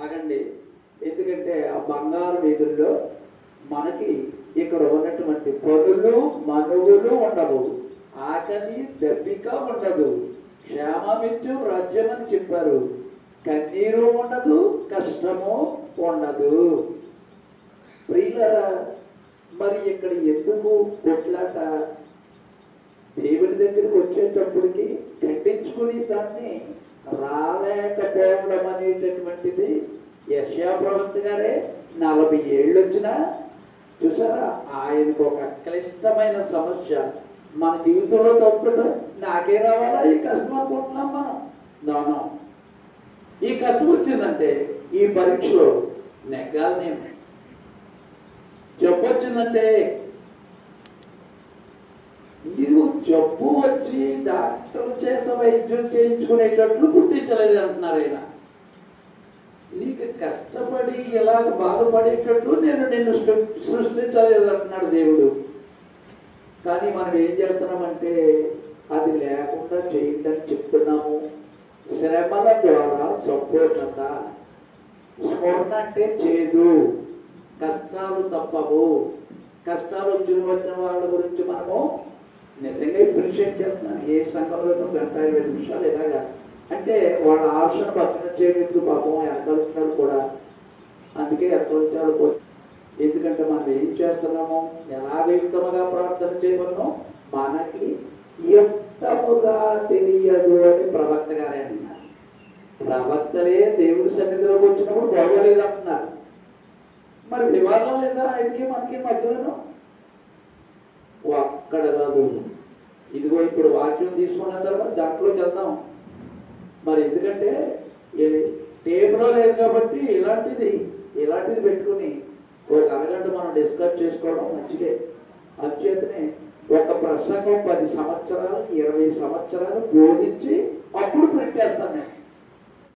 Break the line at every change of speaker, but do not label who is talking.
అనండి. ఎందుకంటే ఆ బంగారు వీధుల్లో మనకి ఇక్కడ ఉన్నటువంటి పనులు మనువులు ఉండవు, ఆకలి దప్పిక ఉండదు, క్షేమమిచ్చు రాజ్యం అని చెప్పారు. కన్నీరు ఉండదు, కష్టము ఉండదు. ప్రియులరా, మరి ఇక్కడ ఎందుకు కొట్లాట? దేవుని దగ్గరికి వచ్చేటప్పటికి ఖండించుకుని దాన్ని రాలేకపోవడం అనేటటువంటిది యెషయా ప్రవక్త గారే 40 ఏళ్ళు వచ్చినా చూసారా, ఆయనకు ఒక క్లిష్టమైన సమస్య మన జీవితంలో తప్పుతుందో నాకే రావాలా ఈ కష్టం అనుకుంటున్నాం మనం. నానో, ఈ కష్టం వచ్చిందంటే ఈ పరీక్షలో నెగ్గాలి. నేను జబ్బు వచ్చిందంటే నీవు జబ్బు వచ్చి డాక్టర్ చేత వైద్యం చేయించుకునేటట్లు గుర్తించలేదు అంటున్నారు ఆయన. నీకు కష్టపడి ఇలాగ బాధపడేటట్లు నేను నిన్ను సృష్టించలేదు అంటున్నాడు దేవుడు. కానీ మనం ఏం చేస్తున్నామంటే అది లేకుండా చేయండి చెప్తున్నాము. శ్రమల ద్వారా సంపూర్ణత. స్మరణ అంటే చేదు, కష్టాలు తప్పవు. కష్టాలు వచ్చిన వాళ్ళ గురించి మనము నిజంగా అప్రిషియేట్ చేస్తున్నాను. ఏ సంఘంలో 1-20 నిమిషాలు ఇలాగా అంటే వాళ్ళ ఆశను భక్తులు చేయడానికి పాపం ఎక్కడున్నాడు కూడా. అందుకే ఎక్కడుంటాడు. ఎందుకంటే మనం ఏం చేస్తున్నాము, ఎలాగయుక్తముగా ప్రార్థన చేయమన్నాం మనకి యుక్తముగా తెలియదు అని ప్రవక్త గారే అన్నారు. ప్రవక్తలే దేవుడి సన్నిధిలోకి వచ్చినప్పుడు బాగోలేదు అంటున్నారు. మరి వివాదం లేదా ఆయనకి మనకి మధ్యలో? అక్కడ కాదు. ఇదిగో ఇప్పుడు వాక్యం తీసుకున్న తర్వాత దాంట్లోకి వెళ్దాం. మరి ఎందుకంటే టేబుల్లో లేదు కాబట్టి ఇలాంటిది పెట్టుకుని ఒక అరగంట మనం డిస్కస్ చేసుకోవడం మంచిదే. అంచేతనే ఒక ప్రసంగం 10 సంవత్సరాలు 20 సంవత్సరాలు బోధించి అప్పుడు ప్రింట్ చేస్తాను నేను.